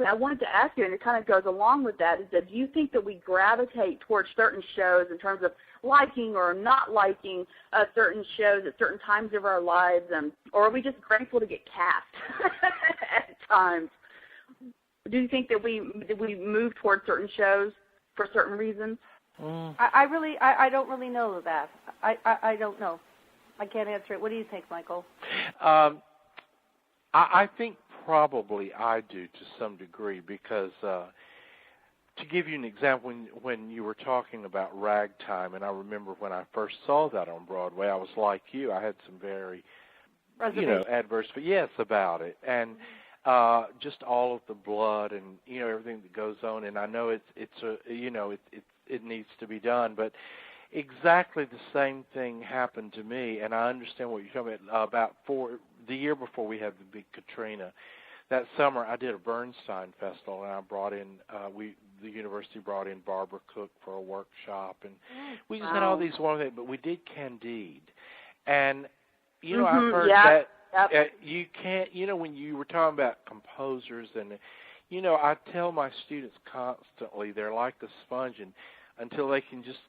I wanted to ask you, and it kind of goes along with that, is that do you think that we gravitate towards certain shows in terms of liking or not liking certain shows at certain times of our lives, or are we just grateful to get cast at times? Do you think that we move towards certain shows for certain reasons? I don't really know that. I don't know. I can't answer it. What do you think, Michael? I think probably I do to some degree because, to give you an example, when you were talking about ragtime, and I remember when I first saw that on Broadway, I was like you. I had some very, adverse, but yes, about it. And just all of the blood and, everything that goes on. And I know it needs to be done, but exactly the same thing happened to me, and I understand what you're talking about. The year before we had the big Katrina, that summer I did a Bernstein Festival, and I brought in, the university brought in Barbara Cook for a workshop, and we just had all these wonderful things, but we did Candide. And, I've heard that you can't, when you were talking about composers, and, I tell my students constantly, they're like a sponge, and until they can just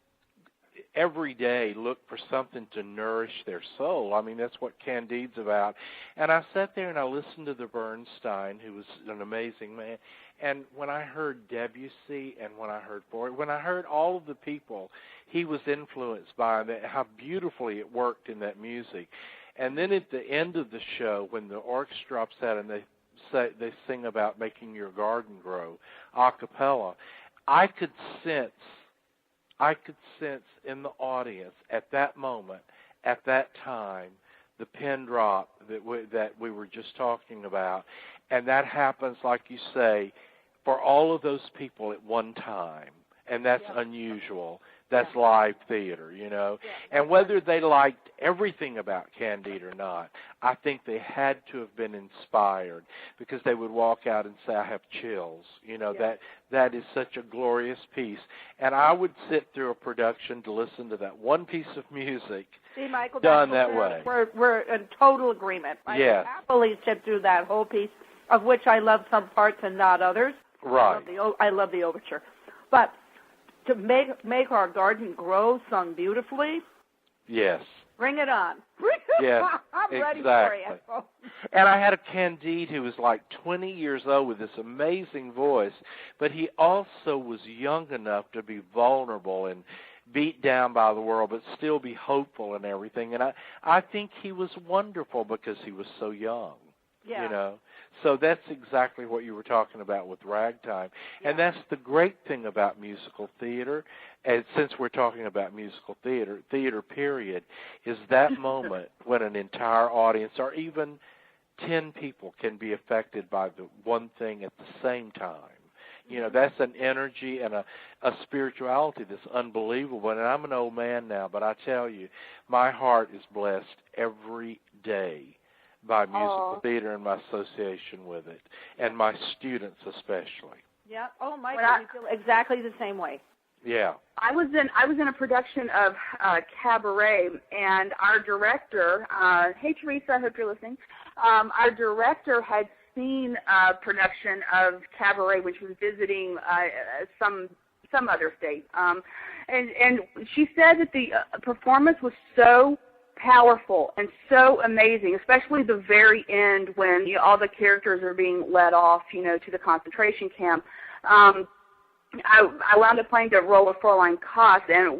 every day look for something to nourish their soul. I mean, that's what Candide's about. And I sat there and I listened to the Bernstein, who was an amazing man. And when I heard Debussy and when I heard Fauré, when I heard all of the people he was influenced by, how beautifully it worked in that music. And then at the end of the show, when the orchestra drops out and they sing about making your garden grow, a cappella, I could sense in the audience at that moment, at that time, the pin drop that we were just talking about. And that happens, like you say, for all of those people at one time. And that's unusual. That's live theater, And whether they liked everything about Candide or not, I think they had to have been inspired because they would walk out and say, I have chills. That is such a glorious piece. And I would sit through a production to listen to that one piece of music. See, Michael, done that way. We're in total agreement. I yes. happily sit through that whole piece, of which I love some parts and not others. Right. I love the overture. But to make our garden grow sung beautifully. Yes. Bring it on. Yes, I'm ready exactly. for you. And I had a Candide who was like 20 years old with this amazing voice, but he also was young enough to be vulnerable and beat down by the world, but still be hopeful and everything. And I think he was wonderful because he was so young. Yeah. So that's exactly what you were talking about with ragtime. Yeah. And that's the great thing about musical theater, and since we're talking about musical theater period, is that moment when an entire audience or even 10 people can be affected by the one thing at the same time. That's an energy and a spirituality that's unbelievable. And I'm an old man now, but I tell you, my heart is blessed every day by musical theater and my association with it, and my students especially. Yeah. Oh, Michael, you feel exactly the same way. Yeah. I was in a production of Cabaret, and our director, hey Teresa, I hope you're listening. Our director had seen a production of Cabaret, which was visiting some other state, and she said that the performance was so powerful and so amazing, especially the very end when all the characters are being led off, to the concentration camp. I wound up playing the role of Fräulein Koss, and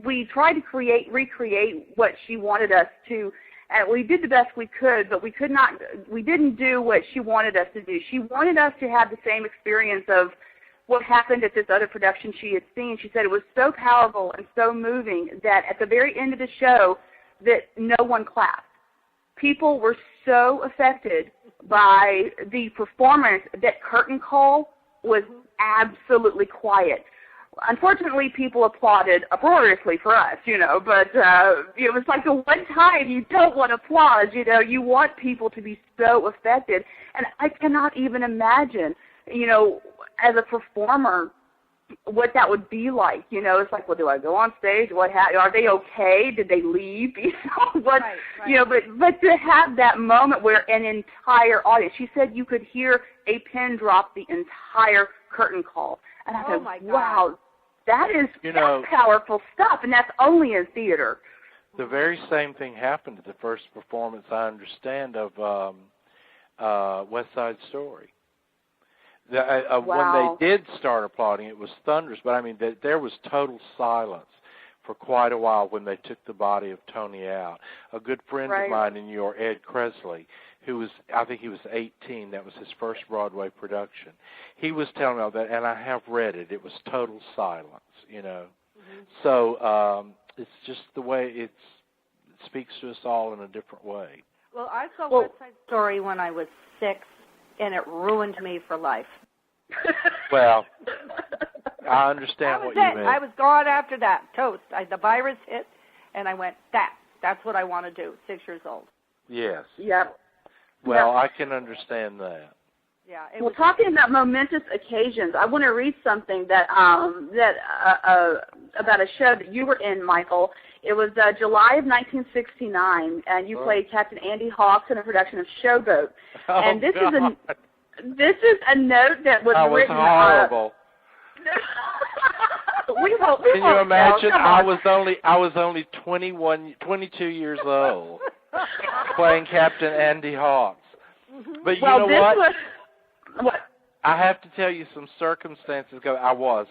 we tried to recreate what she wanted us to, and we did the best we could, but we didn't do what she wanted us to do. She wanted us to have the same experience of what happened at this other production she had seen. She said it was so powerful and so moving that at the very end of the show, that no one clapped. People were so affected by the performance that curtain call was absolutely quiet. Unfortunately, people applauded uproariously for us, but it was like the one time you don't want applause, you want people to be so affected. And I cannot even imagine, as a performer, what that would be like. It's like, well, do I go on stage? Are they okay? Did they leave? Right. But to have that moment where an entire audience, she said you could hear a pin drop the entire curtain call. And I Oh go, my God. wow, that's powerful stuff, and that's only in theater. The very same thing happened at the first performance, I understand, of West Side Story. Wow. When they did start applauding, it was thunderous, but I mean, there was total silence for quite a while when they took the body of Tony out. A good friend of mine in New York, Ed Kresley, who was, I think he was 18, that was his first Broadway production. He was telling me all that, and I have read it. It was total silence, you know. Mm-hmm. So it's just the way it speaks to us all in a different way. Well, I saw West Side Story when I was 6, and it ruined me for life. Well, I understand what you mean. I was gone after that. Toast. The virus hit, and I went, that's what I want to do, 6 years old. Yes. Yep. Well, I can understand that. Yeah. Well, talking about momentous occasions, I want to read something that about a show that you were in, Michael. It was July of 1969, and you played Captain Andy Hawks in a production of Showboat. And this is a note that was written. Horrible. Can you imagine? I was only 22 years old, playing Captain Andy Hawks. But you know what? What? I have to tell you some circumstances ago. I was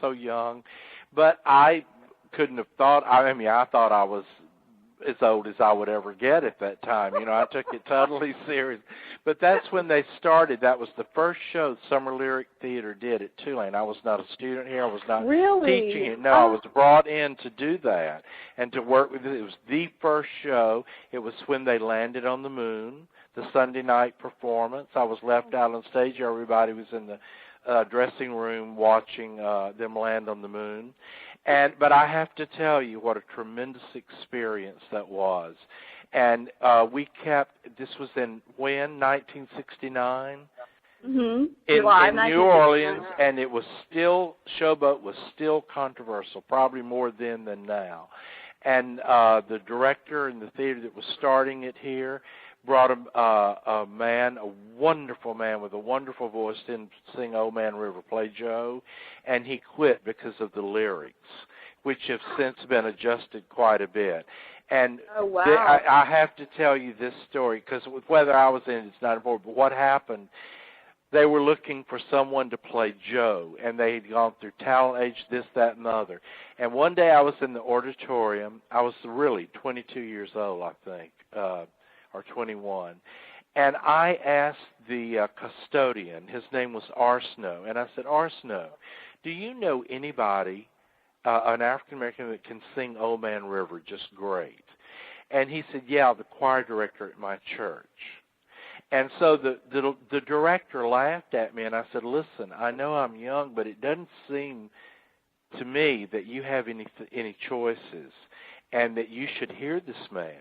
so young, but I couldn't have thought. I mean, I thought I was as old as I would ever get at that time. You know, I took it totally serious. But that's when they started. That was the first show Summer Lyric Theater did at Tulane. I was not a student here. I was not teaching it. No, I was brought in to do that and to work with it. It was the first show. It was when they landed on the moon, the Sunday night performance. I was left out on stage. Everybody was in the dressing room watching them land on the moon. But I have to tell you what a tremendous experience that was. And we kept, this was in when, 1969? Mm-hmm. In New Orleans, and it was still, Showboat was still controversial, probably more then than now. And the director in the theater that was starting it here brought a man, a wonderful man with a wonderful voice, didn't sing Old Man River, play Joe, and he quit because of the lyrics, which have since been adjusted quite a bit. And I have to tell you this story, because whether I was in it, it's not important, but what happened, they were looking for someone to play Joe, and they had gone through talent age, this, that, and the other. And one day I was in the auditorium. I was really 22 years old, I think, or 21. And I asked the custodian, his name was Arsno, and I said, Arsno, do you know anybody, an African-American that can sing Old Man River just great? And he said, yeah, the choir director at my church. And so the director laughed at me, and I said, listen, I know I'm young, but it doesn't seem to me that you have any choices and that you should hear this man.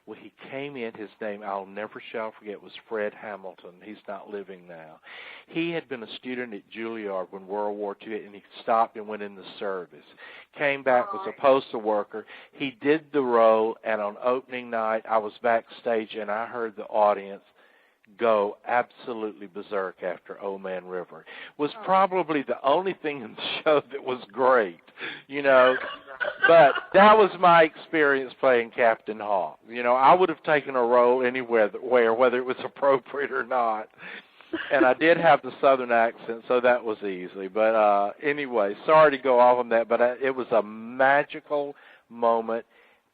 Well, he came in, his name, I'll never shall forget, was Fred Hamilton. He's not living now. He had been a student at Juilliard when World War II, and he stopped and went in the service. Came back, was a postal worker. He did the role, and on opening night, I was backstage, and I heard the audience go absolutely berserk after Old Man River. Was probably the only thing in the show that was great, you know. But that was my experience playing Captain Hawk. You know, I would have taken a role anywhere, whether it was appropriate or not. And I did have the Southern accent, so that was easy. But anyway, sorry to go off on that, but it was a magical moment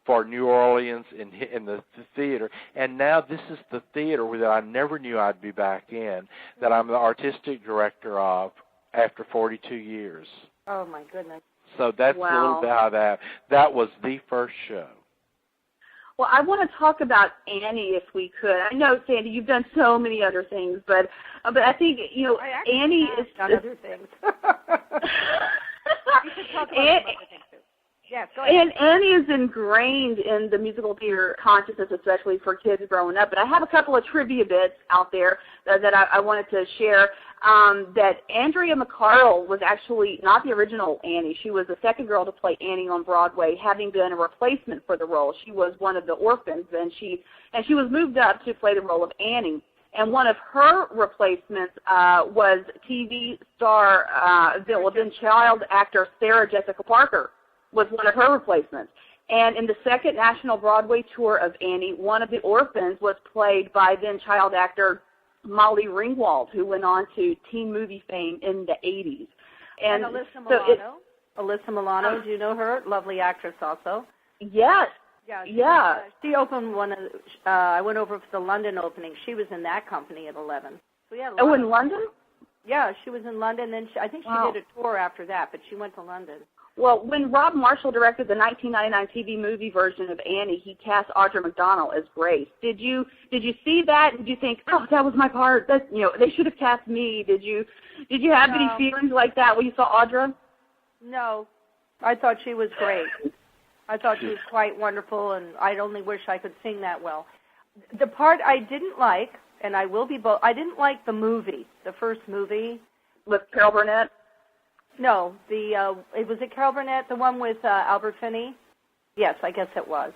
for New Orleans in the theater. And now this is the theater that I never knew I'd be back in, that I'm the artistic director of after 42 years. Oh, my goodness. So that's a little bit how that was the first show. Well, I want to talk about Annie, if we could. I know, Sandy, you've done so many other things, but I think, you know, Annie is done other things. You should talk about some other things too. Yes, go ahead. And Annie is ingrained in the musical theater consciousness, especially for kids growing up. But I have a couple of trivia bits out there that I wanted to share. That Andrea McCarl was actually not the original Annie. She was the second girl to play Annie on Broadway, having been a replacement for the role. She was one of the orphans, and she was moved up to play the role of Annie. And one of her replacements was TV star, then child actor Sarah Jessica Parker was one of her replacements. And in the second national Broadway tour of Annie, one of the orphans was played by then child actor Molly Ringwald, who went on to teen movie fame in the 80s. And Alyssa Milano. Alyssa Milano, do you know her? Lovely actress also. Yes. Yeah. She opened one of I went over for the London opening. She was in that company at 11. So yeah. Oh, in London? Yeah, she was in London. Then I think she did a tour after that, but she went to London. Well, when Rob Marshall directed the 1999 TV movie version of Annie, he cast Audra McDonald as Grace. Did you see that? Did you think, oh, that was my part? That's, they should have cast me. Did you have any feelings like that when you saw Audra? No, I thought she was great. I thought she was quite wonderful, and I only wish I could sing that well. The part I didn't like, and I will be bold, I didn't like the movie, the first movie. With Carol Burnett? No, it was Carol Burnett, the one with Albert Finney? Yes, I guess it was.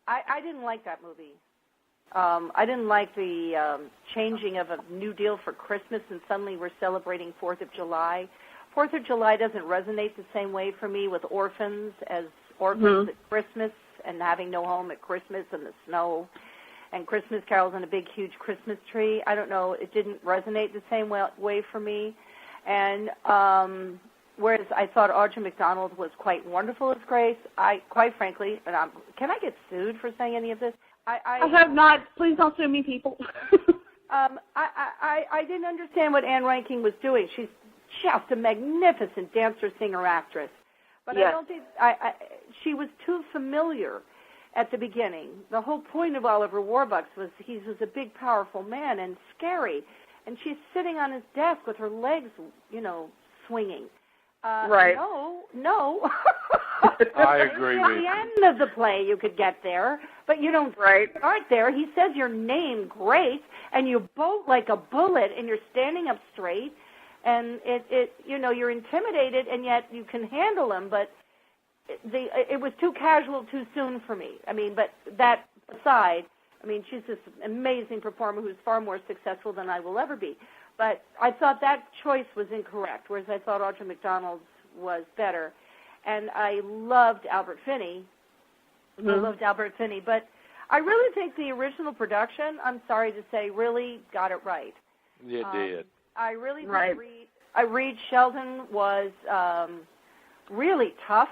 I didn't like that movie. I didn't like the changing of a New Deal for Christmas, and suddenly we're celebrating 4th of July. 4th of July doesn't resonate the same way for me with orphans as orphans at Christmas and having no home at Christmas and the snow and Christmas carols and a big, huge Christmas tree. I don't know. It didn't resonate the same way for me. And whereas I thought Audra McDonald was quite wonderful as Grace, quite frankly, and can I get sued for saying any of this? I have not. Please don't sue me, people. I didn't understand what Anne Reinking was doing. She's just a magnificent dancer, singer, actress. But yes. I don't think she was too familiar at the beginning. The whole point of Oliver Warbucks was he was a big, powerful man and scary. And she's sitting on his desk with her legs, swinging. Right. No. I agree with you. At the end of the play, you could get there, but you don't start there. He says your name, Grace, and you bolt like a bullet, and you're standing up straight, and you're intimidated, and yet you can handle him. But it was too casual too soon for me. I mean, but that aside, I mean, she's this amazing performer who's far more successful than I will ever be. But I thought that choice was incorrect, whereas I thought Audra McDonald's was better. And I loved Albert Finney. I loved Albert Finney. But I really think the original production, I'm sorry to say, really got it right. It did. I really did Reed Sheldon was really tough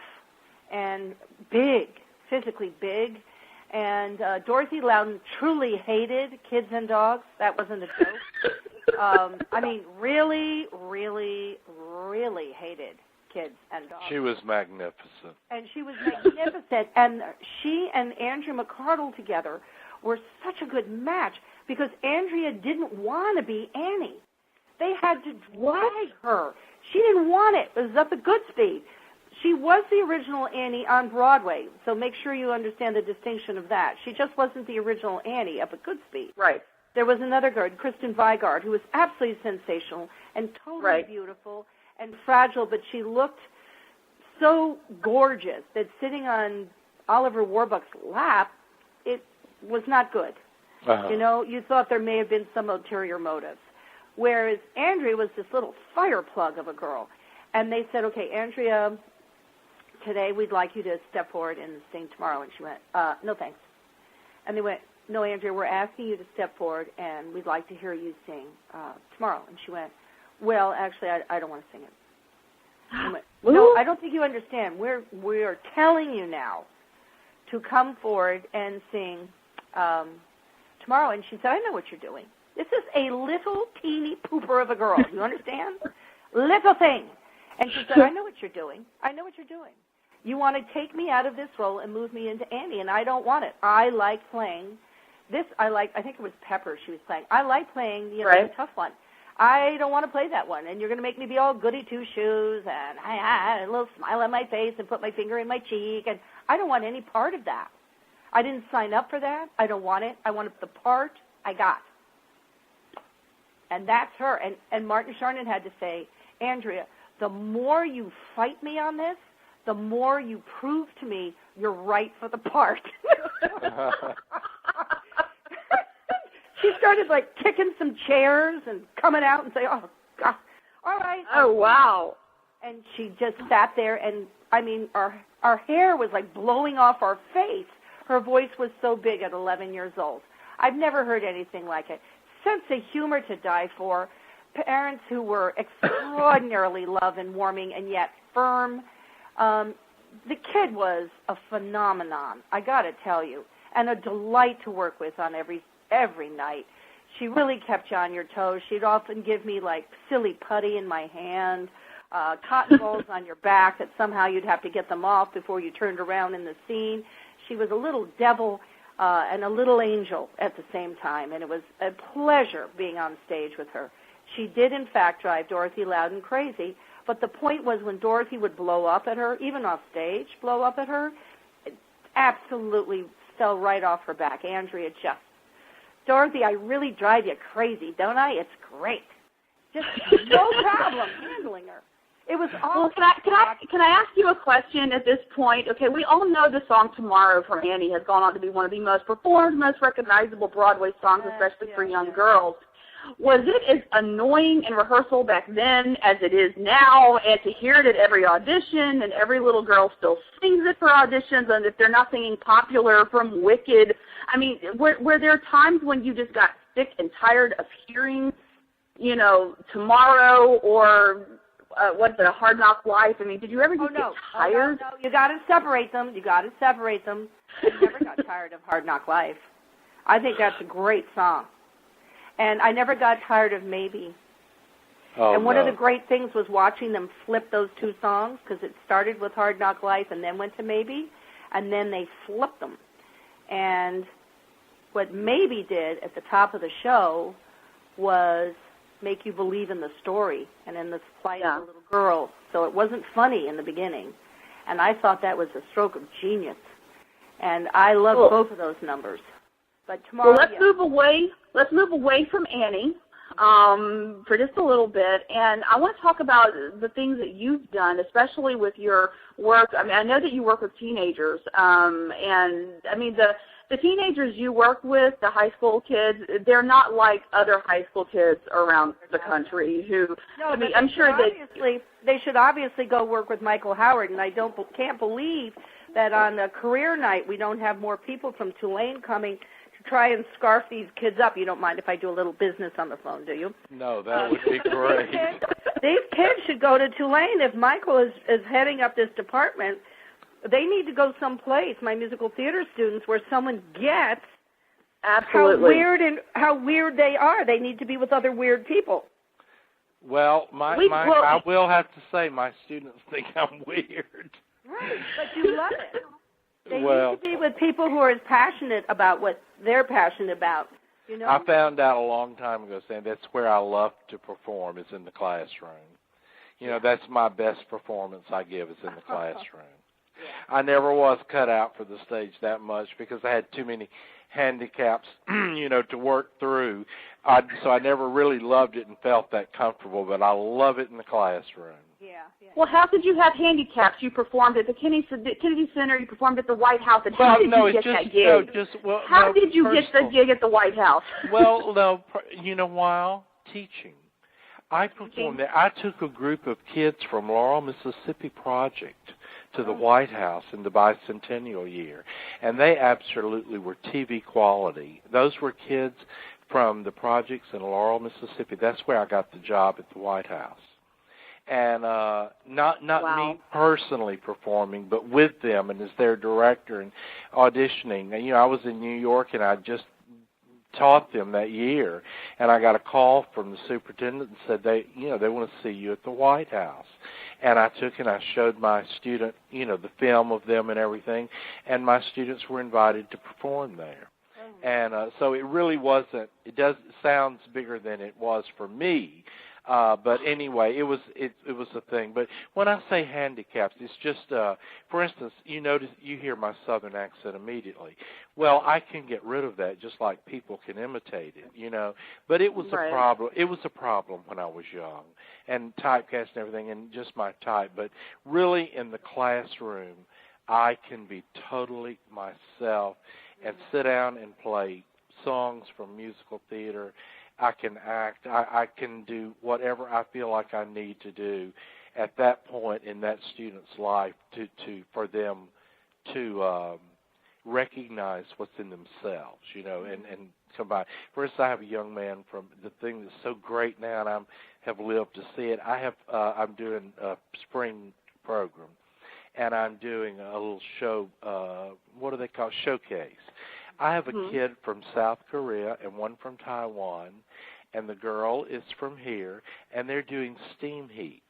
and big, physically big. And Dorothy Loudon truly hated kids and dogs. That wasn't a joke. I mean, really, really, really hated kids and dogs. She was magnificent. And she was magnificent. And she and Andrea McArdle together were such a good match because Andrea didn't want to be Annie. They had to drag her. She didn't want it. It was up at Goodspeed. She was the original Annie on Broadway, so make sure you understand the distinction of that. She just wasn't the original Annie up at Goodspeed. Right. There was another girl, Kristen Vigard, who was absolutely sensational and totally beautiful and fragile, but she looked so gorgeous that sitting on Oliver Warbucks' lap, it was not good. Uh-huh. You thought there may have been some ulterior motives. Whereas Andrea was this little fire plug of a girl. And they said, okay, Andrea, today we'd like you to step forward and sing tomorrow. And she went, no thanks. And they went, no, Andrea, we're asking you to step forward and we'd like to hear you sing tomorrow. And she went, well, actually, I don't want to sing it. I went, no, I don't think you understand. We're telling you now to come forward and sing tomorrow. And she said, I know what you're doing. This is a little teeny pooper of a girl. You understand? Little thing. And she said, I know what you're doing. I know what you're doing. You want to take me out of this role and move me into Annie, and I don't want it. I like playing this. I think it was Pepper she was playing. I like playing the tough one. I don't want to play that one, and you're going to make me be all goody two-shoes and a little smile on my face and put my finger in my cheek, and I don't want any part of that. I didn't sign up for that. I don't want it. I wanted the part I got. And that's her. And Martin Charnin had to say, Andrea, the more you fight me on this, the more you prove to me you're right for the part. she started, like, kicking some chairs and coming out and saying, oh, God, all right. Oh, wow. And she just sat there, and, I mean, our hair was, like, blowing off our face. Her voice was so big at 11 years old. I've never heard anything like it. Sense of humor to die for. Parents who were extraordinarily love and warming and yet firm. The kid was a phenomenon, I got to tell you, and a delight to work with on every night. She really kept you on your toes. She'd often give me, like, silly putty in my hand, cotton balls on your back that somehow you'd have to get them off before you turned around in the scene. She was a little devil and a little angel at the same time, and it was a pleasure being on stage with her. She did, in fact, drive Dorothy Loudon crazy, but the point was when Dorothy would blow up at her, even off stage, blow up at her, it absolutely fell right off her back. Andrea just, Dorothy, I really drive you crazy, don't I? It's great. Just no problem handling her. It was awesome. Well, can I ask you a question at this point? Okay, we all know the song Tomorrow from Annie has gone on to be one of the most performed, most recognizable Broadway songs, especially for young girls. Was it as annoying in rehearsal back then as it is now, and to hear it at every audition, and every little girl still sings it for auditions, and if they're not singing Popular from Wicked, I mean, were there times when you just got sick and tired of hearing, you know, Tomorrow or what's it, A Hard Knock Life? I mean, did you ever get tired? No, you got to separate them. I never got tired of Hard Knock Life. I think that's a great song. And I never got tired of Maybe. Oh, and one of the great things was watching them flip those two songs, because it started with Hard Knock Life and then went to Maybe, and then they flipped them. And what Maybe did at the top of the show was make you believe in the story and in the plight of the little girl. So it wasn't funny in the beginning. And I thought that was a stroke of genius. And I love both of those numbers. But tomorrow, let's move away from Annie for just a little bit, and I want to talk about the things that you've done, especially with your work. I mean, I know that you work with teenagers, and I mean the teenagers you work with, the high school kids, they're not like other high school kids around the country who. No, I mean, I'm sure they should obviously go work with Michael Howard, and I can't believe that on a career night we don't have more people from Tulane coming to try and scarf these kids up. You don't mind if I do a little business on the phone, do you? No, that would be great. These kids should go to Tulane. If Michael is heading up this department, they need to go someplace, my musical theater students, where someone gets how weird they are. They need to be with other weird people. Well, I will have to say my students think I'm weird. Right, but you love it. They need to be with people who are as passionate about what they're passionate about. You know? I found out a long time ago, saying that's where I love to perform, is in the classroom. You know, that's my best performance I give is in the classroom. Yeah. I never was cut out for the stage that much because I had too many handicaps, to work through. So I never really loved it and felt that comfortable, but I love it in the classroom. Yeah. Well, how could you have handicaps? You performed at the Kennedy Center. You performed at the White House. And how did you get that gig? How did you get the gig at the White House? Well, no, why? Teaching. I performed there. I took a group of kids from Laurel, Mississippi project to the White House in the bicentennial year, and they absolutely were TV quality. Those were kids from the projects in Laurel, Mississippi. That's where I got the job at the White House. And not me personally performing, but with them and as their director and auditioning. And, I was in New York, and I just taught them that year, and I got a call from the superintendent and said they want to see you at the White House. And I took and I showed my student, the film of them and everything, and my students were invited to perform there. And so it really wasn't. It sounds bigger than it was for me. But anyway, it was a thing. But when I say handicaps, it's just, for instance, you hear my Southern accent immediately. Well, I can get rid of that just like people can imitate it, But it was a problem. It was a problem when I was young, and typecast and everything, and just my type. But really, in the classroom, I can be totally myself and sit down and play songs from musical theater. I can act. I can do whatever I feel like I need to do at that point in that student's life for them to recognize what's in themselves, you know, and combine. For instance, I have a young man from the thing that's so great now, and I have lived to see it. I'm doing a spring program, and I'm doing a little show. What do they call it? Showcase. I have a kid from South Korea and one from Taiwan, and the girl is from here, and they're doing steam heat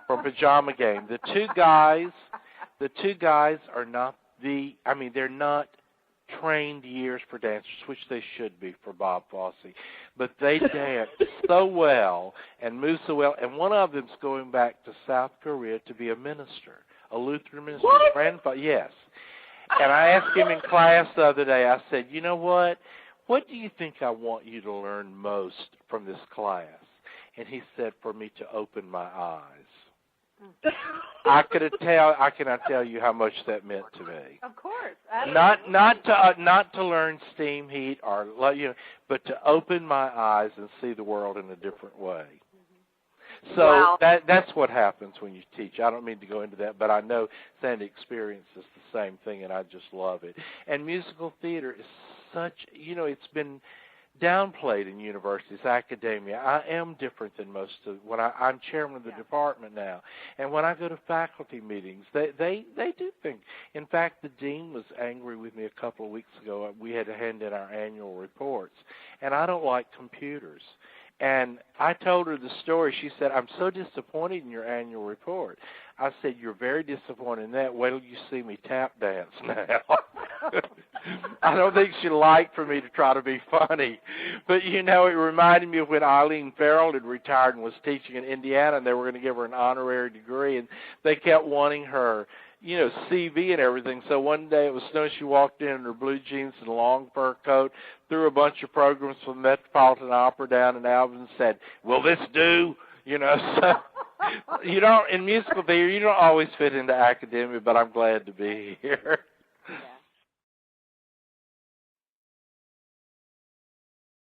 from Pajama Game. The two guys are not they're not trained years for dancers, which they should be for Bob Fosse, but they dance so well and move so well, and one of them's going back to South Korea to be a minister, a Lutheran minister. What? Grandfather, yes. And I asked him in class the other day, I said, you know what? What do you think I want you to learn most from this class? And he said, for me to open my eyes. I cannot tell you how much that meant to me. Of course. Not to learn steam heat or but to open my eyes and see the world in a different way. So wow. That's what happens when you teach. I don't mean to go into that, but I know Sandy experiences the same thing, and I just love it. And musical theater is such, it's been downplayed in universities, academia. I am different than most of I'm chairman of the department now, and when I go to faculty meetings, they do think. In fact, the dean was angry with me a couple of weeks ago. We had to hand in our annual reports, and I don't like computers. And I told her the story. She said, I'm so disappointed in your annual report. I said, you're very disappointed in that. Wait till you see me tap dance now. I don't think she liked for me to try to be funny. But, it reminded me of when Eileen Farrell had retired and was teaching in Indiana, and they were going to give her an honorary degree, and they kept wanting her, CV and everything. So one day it was snowing. She walked in her blue jeans and a long fur coat, threw a bunch of programs from the Metropolitan Opera down in Alvin and said, will this do? So in musical theater, you don't always fit into academia, but I'm glad to be here.